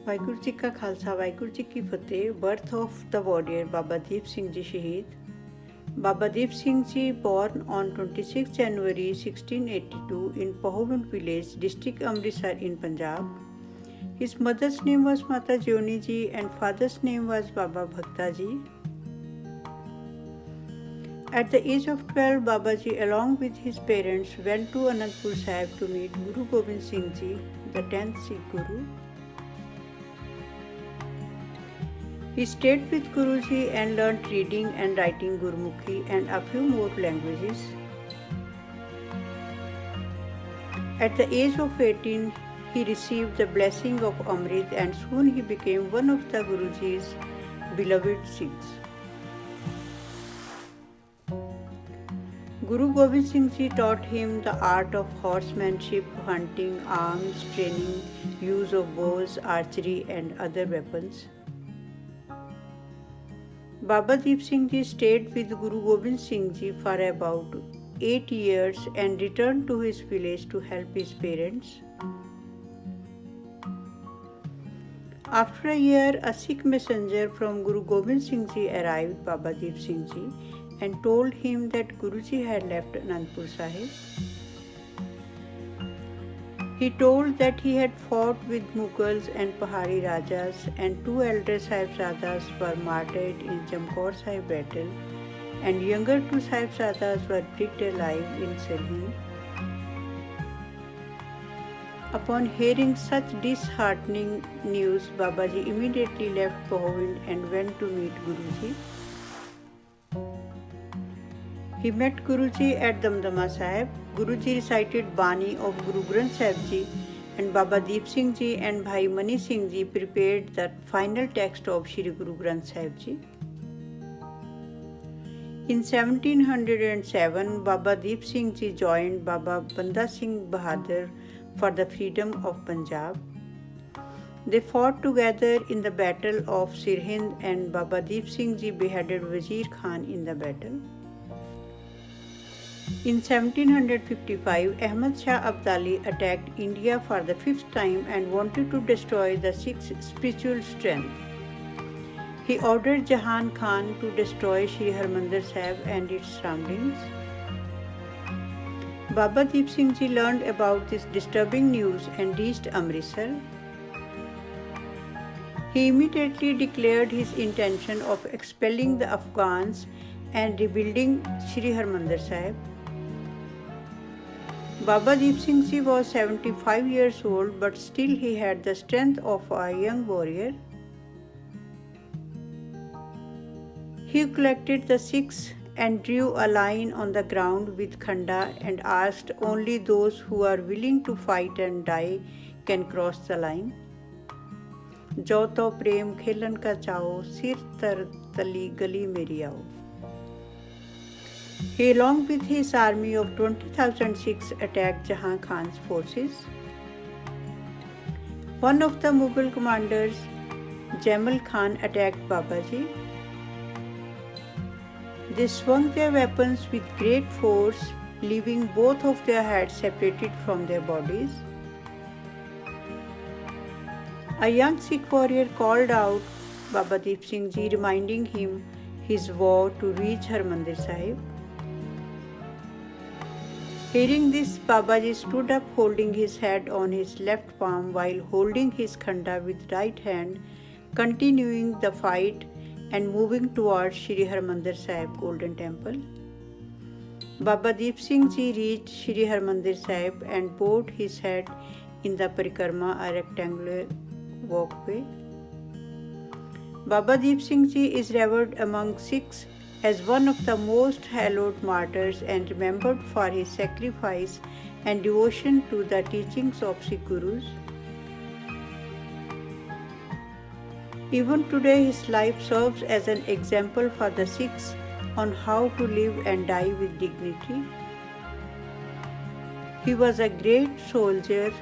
ਵਾਹਿਗੁਰੂ ਜੀ ਕਾ ਖਾਲਸਾ ਵਾਹਿਗੁਰੂ ਜੀ ਕੀ ਫਤਿਹ। Birth of the warrior Baba Deep Singh Ji Shaheed. Baba Deep Singh Ji born on 26 January 1682 in Pahovan village, district Amritsar in Punjab. His mother's name was Mata Jioni Ji and father's name was Baba Bhakta Ji. At the age of 12, Baba Ji along with his parents went to Anandpur Sahib to meet Guru Gobind Singh Ji, the 10th Sikh Guru. He stayed with Guruji and learnt reading and writing Gurmukhi and a few more languages. At the age of 18, he received the blessing of Amrit and soon he became one of the Guruji's beloved Sikhs. Guru Gobind Singh Ji taught him the art of horsemanship, hunting, arms training, use of bows, archery and other weapons. Baba Deep Singh Ji stayed with Guru Gobind Singh Ji for about 8 years and returned to his village to help his parents. After a year, a Sikh messenger from Guru Gobind Singh Ji arrived Baba Deep Singh Ji and told him that Guruji had left Anandpur Sahib. He told that he had fought with Mughals and Pahari Rajas and 2 elder Sahibzadas were martyred in Chamkaur Sahib battle and younger 2 Sahibzadas were pricked alive in Sirhind. Upon hearing such disheartening news, Babaji immediately left Pahovan and went to meet Guruji. He met Guruji at Damdama Sahib. Guruji recited Bani of Guru Granth Sahib Ji and Baba Deep Singh Ji and Bhai Mani Singh Ji prepared the final text of Shri Guru Granth Sahib Ji. In 1707, Baba Deep Singh Ji joined Baba Banda Singh Bahadur for the freedom of Punjab. They fought together in the Battle of Sirhind and Baba Deep Singh Ji beheaded Wazir Khan in the battle. In 1755, Ahmad Shah Abdali attacked India for the 5th time and wanted to destroy the Sikhs' spiritual strength. He ordered Jahan Khan to destroy Sri Harmandir Sahib and its surroundings. Baba Deep Singh Ji learned about this disturbing news and reached Amritsar. He immediately declared his intention of expelling the Afghans and rebuilding Sri Harmandir Sahib. Baba Deep Singh Ji was 75 years old, but still he had the strength of a young warrior. He collected the Sikhs and drew a line on the ground with khanda and asked only those who are willing to fight and die can cross the line. Jo to prem khelan ka chao, sir tar tali gali meri aao. He along with his army of 20,000 Sikhs attacked Jahan Khan's forces. One of the Mughal commanders, Jaimal Khan, attacked Babaji. They swung their weapons with great force, leaving both of their heads separated from their bodies. A young Sikh warrior called out Baba Deep Singh Ji, reminding him his vow to reach Harmandir Sahib. Hearing this, Babaji stood up holding his head on his left palm while holding his khanda with right hand, continuing the fight and moving towards Shri Harmandir Sahib Golden Temple. Baba Deep Singh Ji reached Shri Harmandir Sahib and bowed his head in the parikrama, a rectangular walkway. Baba Deep Singh Ji is revered among Sikhs as one of the most hallowed martyrs and remembered for his sacrifice and devotion to the teachings of Sikh Gurus. Even today, his life serves as an example for the Sikhs on how to live and die with dignity. He was a great soldier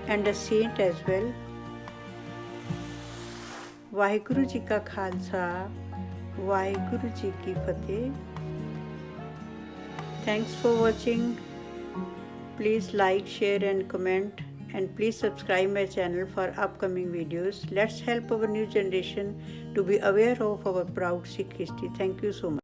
and a saint as well. Vaheguru Ji ka Khalsa, Vaheguru Ji ki Fateh. Thanks for watching. Please like, share and comment. and please subscribe my channel for upcoming videos. Let's help our new generation to be aware of our proud Sikh history. Thank you so much.